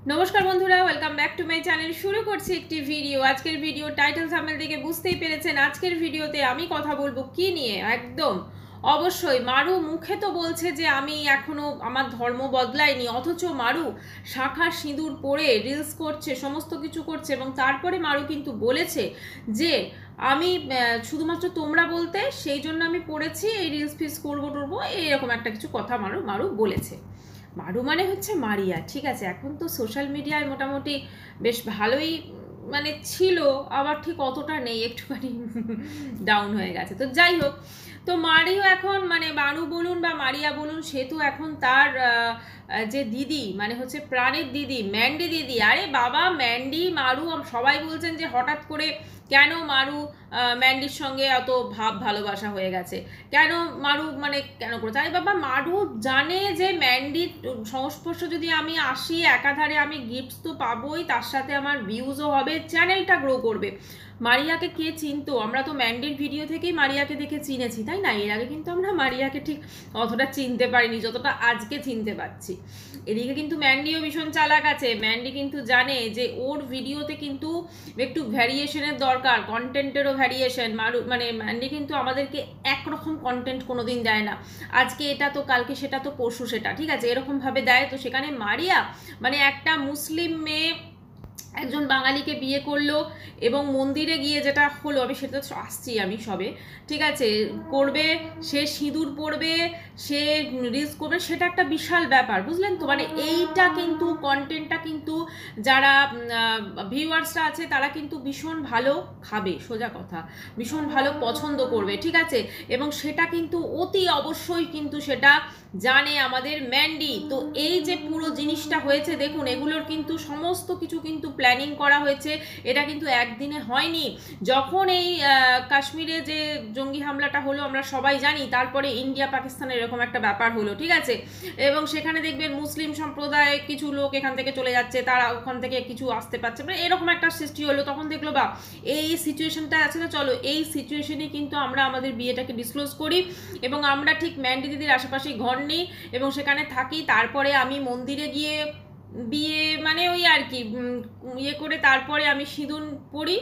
নমস্কার বন্ধুরা, welcome back to my channel. শুরু করছি একটি ভিডিও। আজকের ভিডিও টাইটেল থাম্বনেল দেখে বুঝতেই পেরেছেন আজকের ভিডিওতে আমি কথা বলবো কি নিয়ে। একদম অবশ্যই মারু মুখে তো বলছে যে আমি এখনো আমার ধর্ম বদলাইনি, অথচ মারু শাঁখা সিঁদুর পরে রিলস করছে, সমস্ত কিছু করছে, এবং তারপরে মারু কিন্তু বলেছে যে আমি শুধুমাত্র তোমরা বলতে সেই জন্য আমি পড়েছি, এই রিলস ফিলস করবো টরবো, এইরকম একটা কিছু কথা মারু বলেছে। মারু মানে হচ্ছে মারিয়া, ঠিক আছে। এখন তো সোশ্যাল মিডিয়ায় মোটামুটি বেশ ভালোই মানে ছিল, আবার ঠিক অতটা নেই, একটুখানি ডাউন হয়ে গেছে। তো যাই হোক, তো মারিও এখন মানে মারু বলুন বা মারিয়া বলুন, সে তো এখন তার যে দিদি মানে হচ্ছে প্রাণের দিদি ম্যান্ডি দিদি, আরে বাবা ম্যান্ডি মারু সবাই বলছেন যে হঠাৎ করে কেন মারু ম্যান্ডির সঙ্গে এত ভাব ভালোবাসা হয়ে গেছে, কেন মারু মানে কেন করেছে। আরে বাবা মারু জানে যে ম্যান্ডির সংস্পর্শ যদি আমি আসি একাধারে আমি গিফটস তো পাবোই, তার সাথে আমার ভিউজও হবে, চ্যানেলটা গ্রো করবে। মারিয়াকে কে চিনতো? আমরা তো ম্যান্ডির ভিডিও থেকেই মারিয়াকে দেখে চিনেছি, তাই না? এর আগে কিন্তু আমরা মারিয়াকে ঠিক অতটা চিনতে পারিনি যতটা আজকে চিনতে পারছি। এদিকে কিন্তু ম্যান্ডিও ভীষণ চালাক আছে। ম্যান্ডি কিন্তু জানে যে ওর ভিডিওতে কিন্তু একটু ভ্যারিয়েশনের দরকার, কন্টেন্টেরও ভ্যারিয়েশন। মানে ম্যান্ডি কিন্তু আমাদেরকে একরকম কন্টেন্ট কোনোদিন দেয় না, আজকে এটা তো কালকে সেটা তো পরশু সেটা, ঠিক আছে, এরকমভাবে দেয়। তো সেখানে মারিয়া মানে একটা মুসলিম মেয়ে একজন বাঙালিকে বিয়ে করলো এবং মন্দিরে গিয়ে যেটা হলো, আমি সেটা আসছি আমি সবে, ঠিক আছে, করবে, সে সিঁদুর পরবে, সে রিলস করবে, সেটা একটা বিশাল ব্যাপার, বুঝলেন তো? মানে এইটা কিন্তু কন্টেন্টটা কিন্তু যারা ভিউয়ার্সরা আছে তারা কিন্তু ভীষণ ভালো খাবে, সোজা কথা, ভীষণ ভালো পছন্দ করবে, ঠিক আছে। এবং সেটা কিন্তু অতি অবশ্যই কিন্তু সেটা জানে আমাদের ম্যান্ডি। তো এই যে পুরো জিনিসটা হয়েছে দেখুন, এগুলোর কিন্তু সমস্ত কিছু কিন্তু প্ল্যানিং করা হয়েছে, এটা কিন্তু একদিনে হয়নি। যখন এই কাশ্মীরে যে জঙ্গি হামলাটা হলো আমরা সবাই জানি, তারপরে ইন্ডিয়া পাকিস্তানের এরকম একটা ব্যাপার হলো, ঠিক আছে, এবং সেখানে দেখবেন মুসলিম সম্প্রদায় কিছু লোক এখান থেকে চলে যাচ্ছে, তারা ওখান থেকে কিছু আসতে পারছে, মানে এরকম একটা সৃষ্টি হলো। তখন দেখলো বা এই সিচুয়েশনটা আছে না, চলো এই সিচুয়েশনে কিন্তু আমরা আমাদের বিয়েটাকে ডিসক্লোজ করি এবং আমরা ঠিক ম্যান্ডি দিদির আশেপাশেই ঘর নিই এবং সেখানে থাকি। তারপরে আমি মন্দিরে গিয়ে বিয়ে মানে ওই আর কি ইয়ে করে, তারপরে আমি সিঁদুর পরি,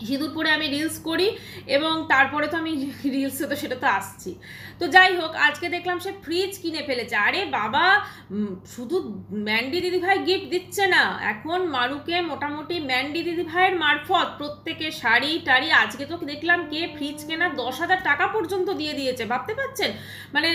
সিঁদুর পরে আমি রিলস করি, এবং তারপরে তো আমি রিলসে তো সেটা তো আসছি। তো যাই হোক, আজকে দেখলাম সে ফ্রিজ কিনে ফেলেছে। আরে বাবা, শুধু ম্যান্ডি দিদিভাই গিফট দিচ্ছে না, এখন মারুকে মোটামুটি ম্যান্ডি দিদিভাইয়ের মারফত প্রত্যেকে শাড়ি টাড়ি, আজকে তো দেখলাম কে ফ্রিজ কেনার 10,000 টাকা পর্যন্ত দিয়ে দিয়েছে, ভাবতে পারছেন? মানে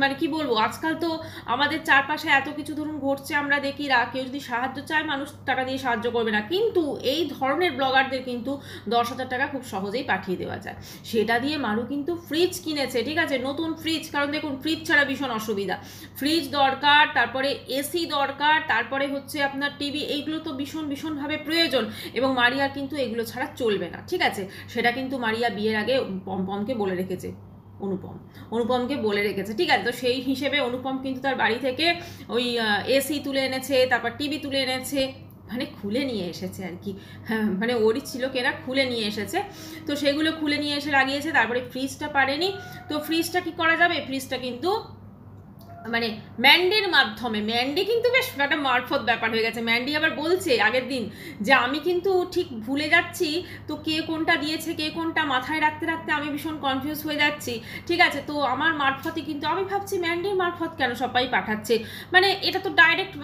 মানে কি বলবো, আজকাল তো আমাদের চারপাশে এত কিছু ধরুন ঘটছে, আমরা দেখি কেউ যদি সাহায্য চায় মানুষ টাকা দিয়ে সাহায্য করবে না, কিন্তু এই ধরনের ব্লগারদের কিন্তু 10,000 টাকা খুব সহজেই পাঠিয়ে দেওয়া যায়। সেটা দিয়ে মারু কিন্তু ফ্রিজ কিনেছে, ঠিক আছে, নতুন ফ্রিজ। কারণ দেখুন ফ্রিজ ছাড়া ভীষণ অসুবিধা, ফ্রিজ দরকার, তারপরে এসি দরকার, তারপরে হচ্ছে আপনার টিভি, এইগুলো তো ভীষণভাবে প্রয়োজন, এবং মারিয়ার কিন্তু এগুলো ছাড়া চলবে না, ঠিক আছে। সেটা কিন্তু মারিয়া বিয়ের আগে পমপমকে বলে রেখেছে, অনুপমকে বলে রেখেছে, ঠিক আছে। তো সেই হিসেবে অনুপম কিন্তু তার বাড়ি থেকে ওই এসি তুলে এনেছে, তারপর টিভি তুলে এনেছে, মানে খুলে নিয়ে এসেছে আর কি, হ্যাঁ, মানে ওরই ছিল কেনা, খুলে নিয়ে এসেছে। তো সেগুলো খুলে নিয়ে এসে লাগিয়েছে। তারপরে ফ্রিজটা পারেনি, তো ফ্রিজটা কি করা যাবে, ফ্রিজটা কিন্তু মানে ম্যান্ডির মাধ্যমে, ম্যান্ডি কিন্তু বেশ একটা মারফত ব্যাপার হয়ে গেছে। ম্যান্ডি আবার বলছে আগের দিন যে আমি কিন্তু ঠিক ভুলে যাচ্ছি, তো কে কোনটা দিয়েছে কে কোনটা মাথায় রাখতে রাখতে আমি ভীষণ কনফিউজ হয়ে যাচ্ছি, ঠিক আছে। তো আমার মারফতই কিন্তু, আমি ভাবছি ম্যান্ডির মারফত কেন সবাই পাঠাচ্ছে, মানে এটা তো ডাইরেক্ট,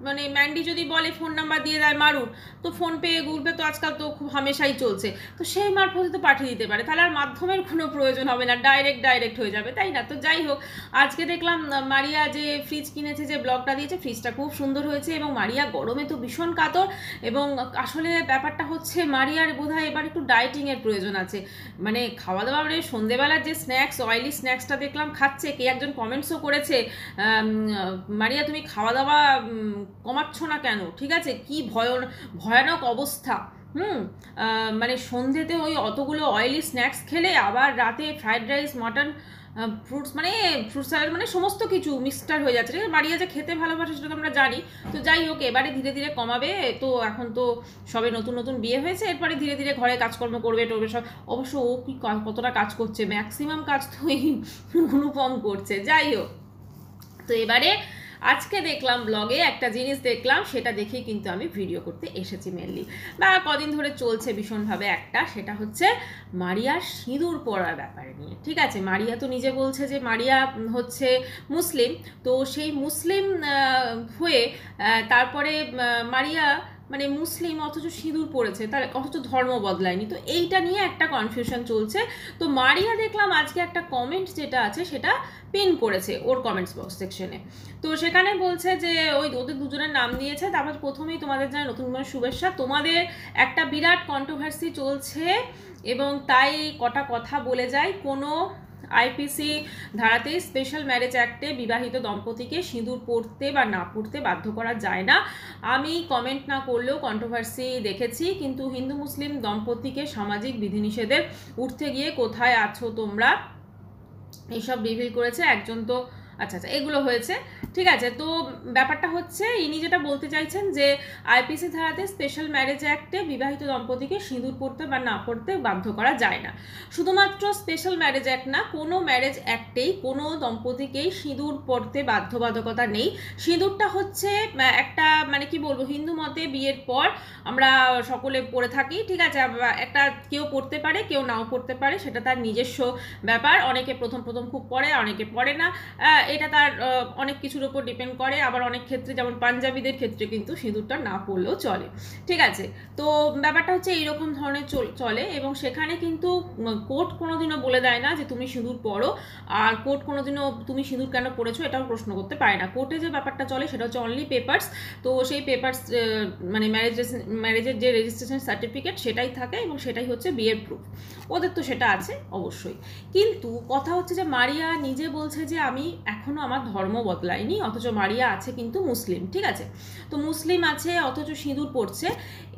মানে ম্যান্ডি যদি বলে ফোন নাম্বার দিয়ে দেয় মারুর, তো ফোনপে গুগল পে তো আজকাল তো খুব হামেশাই চলছে, তো সেই মারফতে তো পাঠিয়ে দিতে পারে, তাহলে আর মাধ্যমের কোনো প্রয়োজন হবে না, ডাইরেক্ট হয়ে যাবে, তাই না? তো যাই হোক, আজকে দেখলাম মারিয়া যে ফ্রিজ কিনেছে, যে ব্লগটা দিয়েছে, ফ্রিজটা খুব সুন্দর হয়েছে, এবং মারিয়া গরমে তো ভীষণ কাতর, এবং আসলে ব্যাপারটা হচ্ছে মারিয়ার বোধহয় এবার একটু ডায়েটিংয়ের প্রয়োজন আছে, মানে খাওয়া দাওয়া, মানে সন্ধেবেলার যে স্ন্যাক্স, অয়েলি স্ন্যাক্সটা দেখলাম খাচ্ছে, কে একজন কমেন্টসও করেছে মারিয়া তুমি খাওয়া দাওয়া কমাচ্ছ না কেন, ঠিক আছে, কি ভয়ানক অবস্থা। মানে সন্ধ্যেতে ওই অতগুলো অয়েলি স্ন্যাক্স খেলে, আবার রাতে ফ্রাইড রাইস, মাটন, ফ্রুটস, মানে ফ্রুট স্যালাড, মানে সমস্ত কিছু মিক্সটার হয়ে যাচ্ছে, ঠিক আছে। মারিয়া যে খেতে ভালোবাসে সেটা তো আমরা জানি। তো যাই হোক, এবারে ধীরে ধীরে কমাবে, তো এখন তো সবে নতুন বিয়ে হয়েছে, এরপরে ধীরে ধীরে ঘরে কাজকর্ম করবে টরবে সব। অবশ্য ও কি কতটা কাজ করছে, ম্যাক্সিমাম কাজ তো এই অনুপম করছে। যাই হোক, তো এবারে আজকে দেখলাম ব্লগে একটা জিনিস দেখলাম, সেটা দেখেই কিন্তু আমি ভিডিও করতে এসেছি মেনলি, বা কদিন ধরে চলছে ভীষণভাবে একটা, সেটা হচ্ছে মারিয়ার সিঁদুর পরার ব্যাপারে নিয়ে। ঠিক আছে, মারিয়া তো নিজে বলছে যে মারিয়া হচ্ছে মুসলিম, তো সেই মুসলিম হয়ে তারপরে মারিয়া মানে মুসলিম অথচ সিঁদুর পড়েছে, তার অথচ ধর্ম বদলায়নি, তো এইটা নিয়ে একটা কনফিউশন চলছে। তো মারিয়া দেখলাম আজকে একটা কমেন্ট যেটা আছে সেটা পিন করেছে ওর কমেন্টস বক্স সেকশনে। তো সেখানে বলছে যে ওদের দুজনের নাম দিয়েছে, তারপর প্রথমেই তোমাদের জানাই নতুন বছরের শুভেচ্ছা, তোমাদের একটা বিরাট কন্ট্রোভার্সি চলছে এবং তাই কটা কথা বলে যায়। কোনো আইপিসি ধারাতে স্পেশাল ম্যারেজ অ্যাক্টে বিবাহিত দম্পতিকে সিঁদুর পরতে বা না পরতে বাধ্য করা যায় না। আমি কমেন্ট না করলেও কন্ট্রোভার্সি দেখেছি, কিন্তু হিন্দু মুসলিম দম্পতিকে সামাজিক বিধিনিষেধের উঠতে গিয়ে কোথায় আছো তোমরা, এইসব রিভিল করেছে একজন। তো আচ্ছা আচ্ছা, এগুলো হয়েছে, ঠিক আছে। তো ব্যাপারটা হচ্ছে ইনি যেটা বলতে চাইছেন যে আইপিসি ধারাতে স্পেশাল ম্যারেজ অ্যাক্টে বিবাহিত দম্পতিকে সিঁদুর পরতে বা না পরতে বাধ্য করা যায় না। শুধুমাত্র স্পেশাল ম্যারেজ অ্যাক্ট না, কোনো ম্যারেজ অ্যাক্টেই কোনো দম্পতিকেই সিঁদুর পরতে বাধ্যবাধকতা নেই। সিঁদুরটা হচ্ছে একটা মানে কি বলবো, হিন্দু মতে বিয়ের পর আমরা সকলে পরে থাকি, ঠিক আছে। একটা কেউ পরতে পারে কেউ নাও পরতে পারে, সেটা তার নিজস্ব ব্যাপার। অনেকে প্রথম প্রথম খুব পরে, অনেকে পরে না, এটা তার অনেক কিছুর উপর ডিপেন্ড করে। আবার অনেক ক্ষেত্রে যেমন পাঞ্জাবিদের ক্ষেত্রে কিন্তু সিঁদুরটা না পরলেও চলে, ঠিক আছে। তো ব্যাপারটা হচ্ছে এইরকম ধরনের চলে, এবং সেখানে কিন্তু কোর্ট কোনোদিনও বলে দেয় না যে তুমি সিঁদুর পরো, আর কোর্ট কোনোদিনও তুমি সিঁদুর কেন পরেছো এটাও প্রশ্ন করতে পারে না। কোর্টে যে ব্যাপারটা চলে সেটা হচ্ছে অনলি পেপারস। তো সেই পেপারস মানে ম্যারেজের যে রেজিস্ট্রেশন সার্টিফিকেট সেটাই থাকে, এবং সেটাই হচ্ছে বিয়ের প্রুফ। ওদের তো সেটা আছে অবশ্যই, কিন্তু কথা হচ্ছে যে মারিয়া নিজে বলছে যে আমি এখনো আমার ধর্ম বদলায়নি, অথচ মারিয়া আছে কিন্তু মুসলিম, ঠিক আছে। তো মুসলিম আছে অথচ সিঁদুর পড়ছে।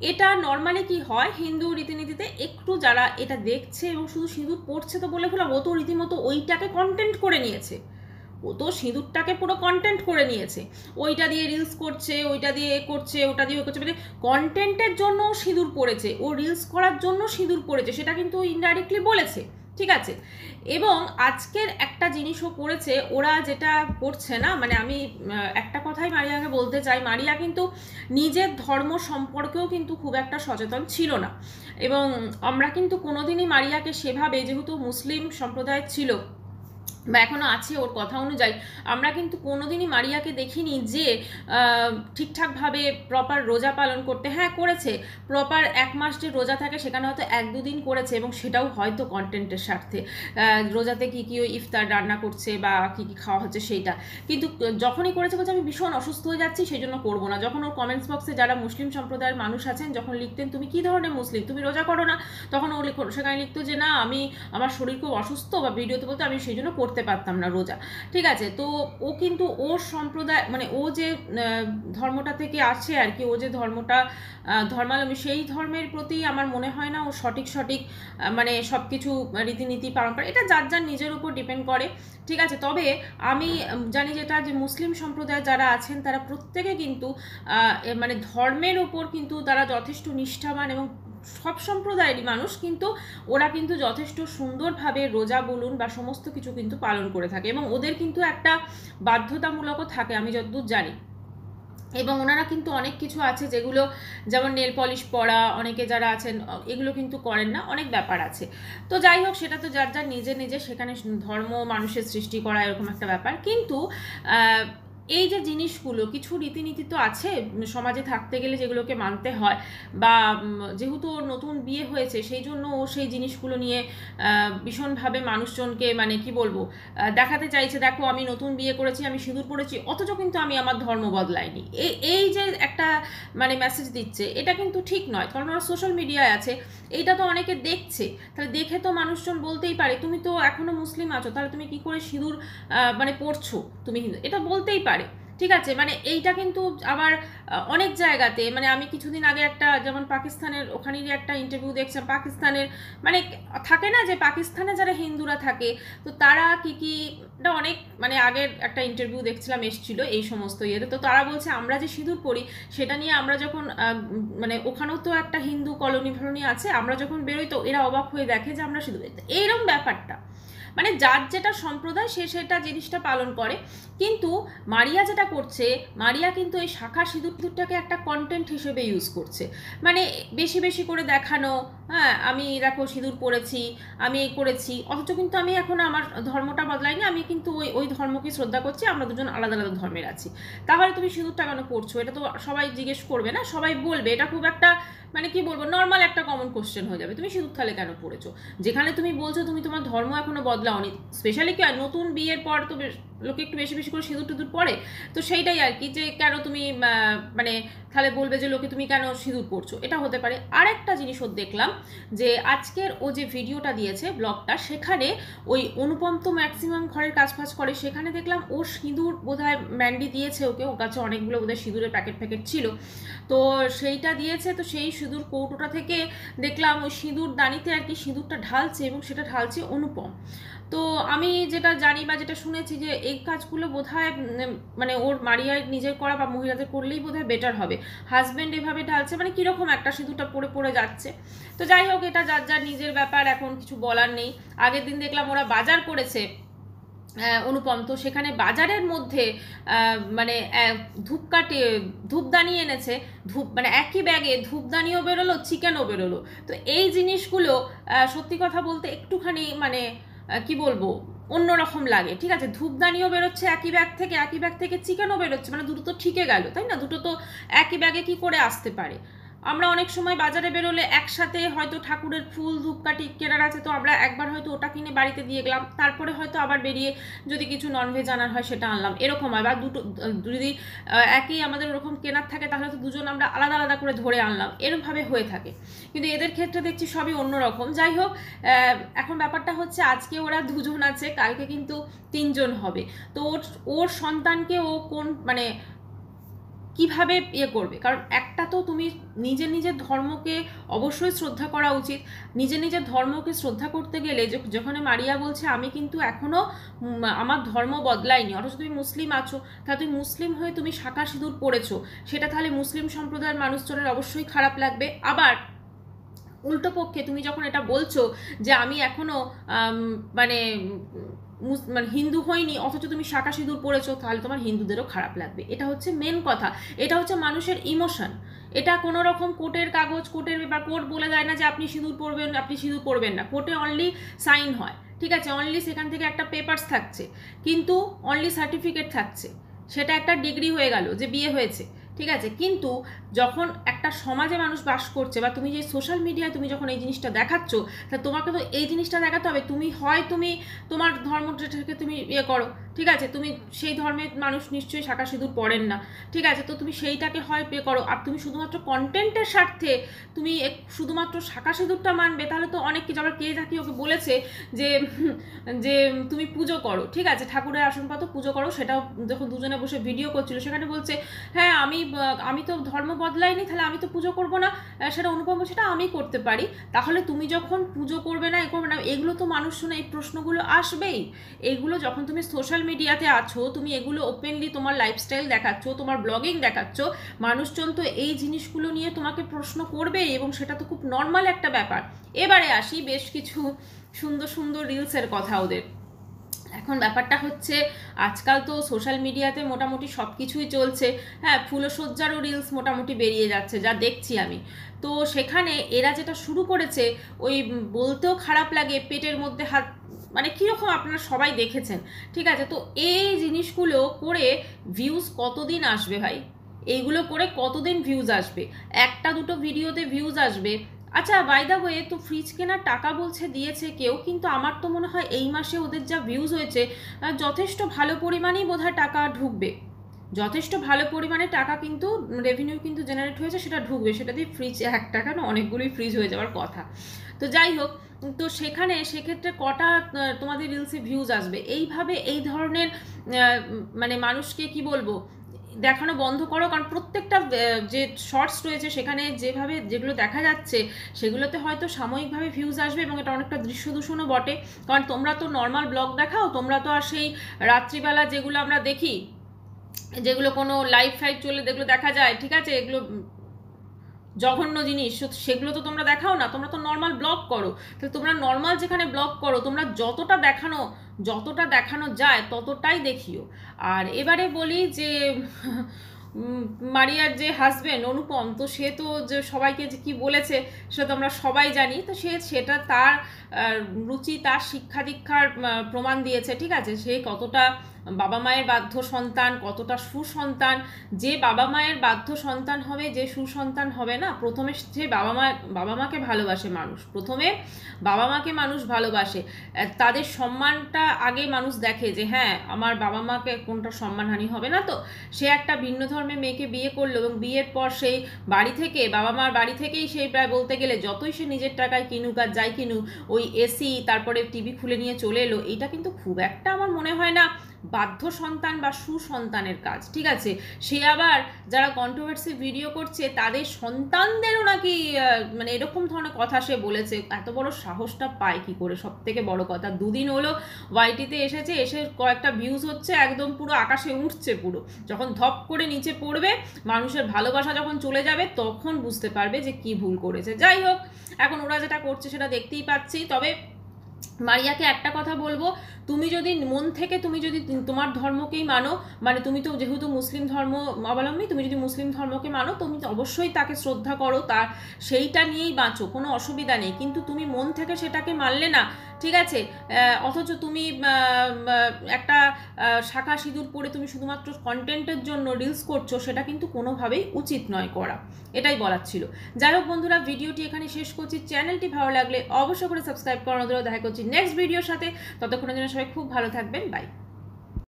এটা নর্মালি কি হয় হিন্দু রীতিনীতিতে, একটু যারা এটা দেখছে এবং শুধু সিঁদুর পড়ছে তো বলে ফেলা, ও তো রীতিমতো ওইটাকে কন্টেন্ট করে নিয়েছে, ও তো সিঁদুরটাকে পুরো কন্টেন্ট করে নিয়েছে, ওইটা দিয়ে রিলস করছে, ওইটা দিয়ে করছে, ওটা দিয়ে করছে, মানে কন্টেন্টের জন্য সিঁদুর পড়েছে, ও রিলস করার জন্য সিঁদুর পড়েছে, সেটা কিন্তু ইনডাইরেক্টলি বলেছে, ঠিক আছে। এবং আজকের একটা জিনিসও করেছে ওরা, যেটা করছে না, মানে আমি একটা কথাই মারিয়াকে বলতে চাই, মারিয়া কিন্তু নিজের ধর্ম সম্পর্কেও কিন্তু খুব একটা সচেতন ছিল না। এবং আমরা কিন্তু কোনোদিনই মারিয়াকে সেভাবে, যেহেতু মুসলিম সম্প্রদায় ছিল বা এখনও আছে ওর কথা অনুযায়ী, আমরা কিন্তু কোনোদিনই মারিয়াকে দেখিনি যে ঠিকঠাকভাবে প্রপার রোজা পালন করতে। হ্যাঁ করেছে, প্রপার 1 মাস যে রোজা থাকে সেখানে হয়তো 1-2 দিন করেছে, এবং সেটাও হয়তো কন্টেন্টের স্বার্থে, রোজাতে কী কী ওই ইফতার রান্না করছে বা কী কী খাওয়া হচ্ছে সেইটা। কিন্তু যখনই করেছে বলছে আমি ভীষণ অসুস্থ হয়ে যাচ্ছি সেই জন্য করবো না। যখন ওর কমেন্টস বক্সে যারা মুসলিম সম্প্রদায়ের মানুষ আছেন যখন লিখতেন তুমি কী ধরনের মুসলিম, তুমি রোজা করো না, তখন ও সেখানে লিখতো যে না আমার শরীর খুব অসুস্থ, বা ভিডিওতে বলতো আমি সেই জন্য করতে পারতাম না রোজা, ঠিক আছে। তো ও কিন্তু ওর সম্প্রদায় মানে ও যে ধর্মটা থেকে আসে আর কি, ও যে ধর্মটা ধর্মাবলম্বী, সেই ধর্মের প্রতি আমার মনে হয় না ও সঠিক মানে সব কিছু রীতিনীতি পালন করে, এটা যার যার নিজের উপর ডিপেন্ড করে, ঠিক আছে। তবে আমি জানি যেটা, যে মুসলিম সম্প্রদায় যারা আছেন তারা প্রত্যেকে কিন্তু মানে ধর্মের উপর কিন্তু তারা যথেষ্ট নিষ্ঠাবান, এবং সব সম্প্রদায়েরই মানুষ কিন্তু ওরা কিন্তু যথেষ্ট সুন্দরভাবে রোজা বলুন বা সমস্ত কিছু কিন্তু পালন করে থাকে, এবং ওদের কিন্তু একটা বাধ্যতামূলকও থাকে আমি যতদূর জানি। এবং ওনারা কিন্তু অনেক কিছু আছে যেগুলো, যেমন নেল পলিশ পরা, অনেকে যারা আছেন এগুলো কিন্তু করেন না, অনেক ব্যাপার আছে। তো যাই হোক, সেটা তো যার যার নিজে সেখানে ধর্ম মানুষের সৃষ্টি করা এরকম একটা ব্যাপার। কিন্তু এই যে জিনিসগুলো, কিছু রীতিনীতি তো আছে সমাজে থাকতে গেলে যেগুলোকে মানতে হয়, বা যেহেতু নতুন বিয়ে হয়েছে সেই জন্য ও সেই জিনিসগুলো নিয়ে ভীষণভাবে মানুষজনকে মানে কি বলবো দেখাতে চাইছে, দেখো আমি নতুন বিয়ে করেছি, আমি সিঁদুর পরেছি, অথচ কিন্তু আমি আমার ধর্ম বদলাইনি। এই যে একটা মানে মেসেজ দিচ্ছে, এটা কিন্তু ঠিক নয়, কারণ ওরা সোশ্যাল মিডিয়ায় আছে, এইটা তো অনেকে দেখছে, তাহলে দেখে তো মানুষজন বলতেই পারে তুমি তো এখনো মুসলিম আছো, তাহলে তুমি কি করে সিঁদুর মানে পড়ছো, তুমি হিন্দু, এটা বলতেই পারে, ঠিক আছে। মানে এইটা কিন্তু আবার অনেক জায়গাতে, মানে আমি কিছুদিন আগে একটা, যেমন পাকিস্তানের ওখানেরই একটা ইন্টারভিউ দেখছিলাম, পাকিস্তানের মানে থাকে না যে পাকিস্তানে যারা হিন্দুরা থাকে তো তারা কি এটা অনেক মানে আগের একটা ইন্টারভিউ দেখছিলাম, এসেছিল এই সমস্ত ইয়েতে। তো তারা বলছে আমরা যে সিঁদুর পরি সেটা নিয়ে আমরা যখন মানে ওখানেও তো একটা হিন্দু কলোনি আছে, আমরা যখন বেরোই তো এরা অবাক হয়ে দেখে যে আমরা সিঁদুর, এইরকম ব্যাপারটা। মানে যার যেটা সম্প্রদায় সে সেটা জিনিসটা পালন করে। কিন্তু মারিয়া যেটা করছে, মারিয়া কিন্তু এই শাখা সিঁদুরটাকে একটা কন্টেন্ট হিসেবে ইউজ করছে, মানে বেশি বেশি করে দেখানো, হ্যাঁ আমি দেখো সিঁদুর পরেছি, আমি এই করেছি, অথচ কিন্তু আমি এখন আমার ধর্মটা বদলাইনি, আমি কিন্তু ওই ওই ধর্মকে শ্রদ্ধা করছি, আমরা দুজন আলাদা আলাদা ধর্মের আছি। তাহলে তুমি সিঁদুরটা কেন পড়ছো? এটা তো সবাই জিজ্ঞেস করবে না, সবাই বলবে, এটা খুব একটা মানে কি বলবো নর্মাল একটা কমন কোশ্চেন হয়ে যাবে, তুমি সিঁদুর তাহলে কেন পড়েছো? যেখানে তুমি বলছো তুমি তোমার ধর্ম এখনো বদলাওনি, স্পেশালি কি নতুন বিয়ের পর তো লোকে একটু বেশি বেশি করে সিঁদুর টিঁদুর পরে, তো সেইটাই আর কি, যে কেন তুমি মানে তাহলে বলবে যে লোকে তুমি কেন সিঁদুর পড়ছো, এটা হতে পারে। আর একটা জিনিস ওর দেখলাম যে আজকের ও যে ভিডিওটা দিয়েছে ব্লগটা, সেখানে ওই অনুপম তো ম্যাক্সিমাম ঘরের কাজ ফাজ করে, সেখানে দেখলাম ও সিঁদুর বোধহয় ম্যান্ডি দিয়েছে ওকে, ওর কাছে অনেকগুলো বোধহয় সিঁদুরের প্যাকেট প্যাকেট ছিল, তো সেইটা দিয়েছে, তো সেই সিঁদুর কৌটোটা থেকে দেখলাম ওই সিঁদুর দানিতে আর কি সিঁদুরটা ঢালছে, এবং সেটা ঢালছে অনুপম। তো আমি যেটা জানি বা যেটা শুনেছি যে এই কাজগুলো বোধহয় মানে ওর মারিয়ার নিজের করা বা মহিলাদের করলেই বোধহয় বেটার হবে, হাজব্যান্ড এভাবে ঢালছে মানে কীরকম একটা সিঁদুরটা পড়ে পড়ে যাচ্ছে। তো যাই হোক, এটা যার যার নিজের ব্যাপার, এখন কিছু বলার নেই। আগের দিন দেখলাম ওরা বাজার করেছে অনুপম, তো সেখানে বাজারের মধ্যে মানে ধূপকাঠি ধূপদানি এনেছে, ধূপ মানে একই ব্যাগে ধূপদানিও বেরোলো, চিকেনও বেরোলো। তো এই জিনিসগুলো সত্যি কথা বলতে একটুখানি মানে কি বলবো অন্যরকম লাগে, ঠিক আছে, ধূপদানিও বেরোচ্ছে একই ব্যাগ থেকে, একই ব্যাগ থেকে চিকেনও বেরোচ্ছে, মানে দুটো তো ঠিকই গেল তাই না, দুটো তো একই ব্যাগে কি করে আসতে পারে। আমরা অনেক সময় বাজারে বেরোলে একসাথে হয়তো ঠাকুরের ফুল ধূপকাঠি কেনার আছে, তো আমরা একবার হয়তো ওটা কিনে বাড়িতে দিয়ে গেলাম, তারপরে হয়তো আবার বেরিয়ে যদি কিছু ননভেজ আনার হয় সেটা আনলাম, এরকম হয়। বা দুটো যদি একই আমাদের ওরকম কেনার থাকে তাহলে তো দুজন আমরা আলাদা আলাদা করে ধরে আনলাম, এরকমভাবে হয়ে থাকে। কিন্তু এদের ক্ষেত্রে দেখছি সবই অন্যরকম। যাই হোক, এখন ব্যাপারটা হচ্ছে আজকে ওরা দুজন আছে, কালকে কিন্তু তিনজন হবে। তো ওর সন্তানকে ও কোন মানে কিভাবে ইয়ে করবে, কারণ একটা তো তুমি নিজের নিজের ধর্মকে অবশ্যই শ্রদ্ধা করা উচিত। নিজের নিজের ধর্মকে শ্রদ্ধা করতে গেলে যখন মারিয়া বলছে আমি কিন্তু এখনো আমার ধর্ম বদলাইনি, অথচ তুমি মুসলিম আছো, তাহলে তুমি মুসলিম হয়ে তুমি শাঁখা সিঁদুর পড়েছো, সেটা তাহলে মুসলিম সম্প্রদায়ের মানুষজনের অবশ্যই খারাপ লাগবে। আবার উল্টো পক্ষে তুমি যখন এটা বলছো যে আমি এখনো মানে মানে হিন্দু হয়নি, অথচ তুমি শাঁখা সিঁদুর পড়েছো, তাহলে তোমার হিন্দুদেরও খারাপ লাগবে। এটা হচ্ছে মেন কথা, এটা হচ্ছে মানুষের ইমোশন। এটা কোনো রকম কোর্টের কাগজ, কোর্টের ব্যাপার, কোর্ট বলে দেয় না যে আপনি সিঁদুর পড়বেন, আপনি সিঁদুর পড়বেন না, কোর্টে অনলি সাইন হয়, ঠিক আছে, অনলি সেখান থেকে একটা পেপারস থাকছে, কিন্তু অনলি সার্টিফিকেট থাকছে, সেটা একটা ডিগ্রি হয়ে গেল যে বিয়ে হয়েছে, ঠিক আছে। কিন্তু যখন একটা সমাজে মানুষ বাস করছে, বা তুমি যে সোশ্যাল মিডিয়ায় তুমি যখন এই জিনিসটা দেখাচ্ছ, তা তোমাকে তো এই জিনিসটা দেখাতে হবে তুমি হয় তুমি তোমার ধর্মটাকে তুমি ইয়ে করো, ঠিক আছে, তুমি সেই ধর্মের মানুষ নিশ্চয়ই শাঁখা সিঁদুর পড়েন না, ঠিক আছে, তো তুমি সেইটাকে হয় পে করো। আর তুমি শুধুমাত্র কন্টেন্টের স্বার্থে তুমি শুধুমাত্র শাঁখা সিঁদুরটা মানবে, তাহলে তো অনেক কিছু। আবার কে থাকি ওকে বলেছে যে যে তুমি পুজো করো, ঠিক আছে, ঠাকুরের আসনপাত পুজো করো, সেটাও যখন দুজনে বসে ভিডিও করছিল সেখানে বলছে হ্যাঁ আমি তো ধর্ম বদলাইনি, তাহলে আমি তো পুজো করবো না, সেটা অনুপম সেটা আমি করতে পারি। তাহলে তুমি যখন পুজো করবে না, এ করবে না, এগুলো তো মানুষ শুনে এই প্রশ্নগুলো আসবেই। এইগুলো যখন তুমি সোশ্যাল মিডিয়াতে আছো, তুমি এগুলো ওপেনলি তোমার লাইফস্টাইল দেখাচ্ছ, তোমার ব্লগিং দেখাচ্ছ, মানুষজন তো এই জিনিসগুলো নিয়ে তোমাকে প্রশ্ন করবেই, এবং সেটা তো খুব নর্মাল একটা ব্যাপার। এবারে আসি বেশ কিছু সুন্দর সুন্দর রিলসের কথা ওদের। এখন ব্যাপারটা হচ্ছে আজকাল তো সোশ্যাল মিডিয়াতে মোটামুটি সব কিছুই চলছে, হ্যাঁ, ফুলসজ্জারও রিলস মোটামুটি বেরিয়ে যাচ্ছে যা দেখছি আমি। তো সেখানে এরা যেটা শুরু করেছে, ওই বলতেও খারাপ লাগে পেটের মধ্যে হাত, মানে কীরকম আপনারা সবাই দেখেছেন, ঠিক আছে। তো এই জিনিসগুলো করে ভিউজ কতদিন আসবে ভাই? এইগুলো করে কতদিন ভিউজ আসবে? একটা দুটো ভিডিওতে ভিউজ আসবে। আচ্ছা, বাই দ্য ওয়ে, তো ফ্রিজ কেনার টাকা বলছে দিয়েছে কেউ, কিন্তু আমার তো মনে হয় এই মাসে ওদের যা ভিউজ হয়েছে যথেষ্ট ভালো পরিমাণেই বোধহয় টাকা ঢুকবে, যথেষ্ট ভালো পরিমাণে টাকা কিন্তু রেভিনিউ কিন্তু জেনারেট হয়েছে, সেটা ঢুকবে, সেটা দিয়ে ফ্রিজ এক টাকা না অনেকগুলোই ফ্রিজ হয়ে যাওয়ার কথা। তো যাই হোক, তো সেক্ষেত্রে কটা তোমাদের রিলসে ভিউজ আসবে? এইভাবে এই ধরনের মানে মানুষকে কি বলবো দেখানো বন্ধ করো, কারণ প্রত্যেকটা যে শর্টস রয়েছে সেখানে যেভাবে যেগুলো দেখা যাচ্ছে সেগুলোতে হয়তো সাময়িকভাবে ভিউজ আসবে, এবং এটা অনেকটা দৃশ্য দূষণও বটে, কারণ তোমরা তো নর্মাল ব্লগ দেখাও, তোমরা তো আর সেই রাত্রিবেলা যেগুলো আমরা দেখি, যেগুলো কোনো লাইভ ফাইভ চলে যেগুলো দেখা যায়, ঠিক আছে, এগুলো জঘন্য জিনিস, সেগুলো তো তোমরা দেখাও না, তোমরা তো নর্মাল ব্লগ করো। তাহলে তোমরা নর্মাল যেখানে ব্লগ করো তোমরা যতটা দেখানো যায় ততটাই দেখিও। আর এবারে বলি যে মারিয়ার যে হাজবেন্ড অনুপম, তো সে তো যে সবাইকে যে কি বলেছে সেটা তো আমরা সবাই জানি। তো সেটা তার রুচি, তার শিক্ষা দীক্ষার প্রমাণ দিয়েছে, ঠিক আছে। সে কতটা বাবা মায়ের বাধ্য সন্তান, কতটা সুসন্তান। যে বাবা মায়ের বাধ্য সন্তান হবে, যে সুসন্তান হবে না, প্রথমে সে বাবা মাকে ভালোবাসে মানুষ, প্রথমে বাবা মাকে মানুষ ভালোবাসে, তাদের সম্মানটা আগে মানুষ দেখে যে হ্যাঁ আমার বাবা মাকে কোনটা সম্মানহানি হবে না। তো সে একটা ভিন্ন ধর্মের মেয়েকে বিয়ে করলো এবং বিয়ের পর সেই বাড়ি থেকে, বাবা মার বাড়ি থেকেই সেই প্রায় বলতে গেলে যতই সে নিজের টাকায় কিনুক আর যাই কিনুক, ওই এসি তারপরে টিভি খুলে নিয়ে চলে এলো। এটা কিন্তু খুব একটা আমার মনে হয় না বাধ্য সন্তান বা সুসন্তানের কাজ, ঠিক আছে। সে আবার যারা কন্ট্রোভার্সি ভিডিও করছে তাদের সন্তানদেরও নাকি মানে এরকম ধরনের কথা সে বলেছে। এত বড় সাহসটা পায় কি করে, সব থেকে বড় কথা। দুদিন হলো ওয়াইটিতে এসেছে, এসে কয়েকটা ভিউজ হচ্ছে, একদম পুরো আকাশে উঠছে পুরো। যখন ধপ করে নিচে পড়বে, মানুষের ভালোবাসা যখন চলে যাবে, তখন বুঝতে পারবে যে কি ভুল করেছে। যাই হোক, এখন ওরা যেটা করছে সেটা দেখতেই পাচ্ছি। তবে মারিয়াকে একটা কথা বলবো, তুমি যদি মন থেকে তুমি যদি তোমার ধর্মকেই মানো, মানে তুমি তো যেহেতু মুসলিম ধর্ম অবলম্বী, তুমি যদি মুসলিম ধর্মকে মানো তুমি তো অবশ্যই তাকে শ্রদ্ধা করো, তার সেইটা নিয়েই বাঁচো, কোনো অসুবিধা নেই। কিন্তু তুমি মন থেকে সেটাকে মানলে না, ঠিক আছে। অথচ তুমি একটা শাঁখা সিঁদুর পরে তুমি শুধুমাত্র কন্টেন্টের জন্য রিলস করছো, সেটা কিন্তু কোনোভাবেই উচিত নয় করা। এটাই বলার ছিল। যাই হোক বন্ধুরা, ভিডিওটি এখানে শেষ করছি। চ্যানেলটি ভালো লাগলে অবশ্যই করে সাবস্ক্রাইব করানো। দেখা করছি নেক্সট ভিডিওর সাথে। ততক্ষণের জন্য সবাই খুব ভালো থাকবেন। বাই।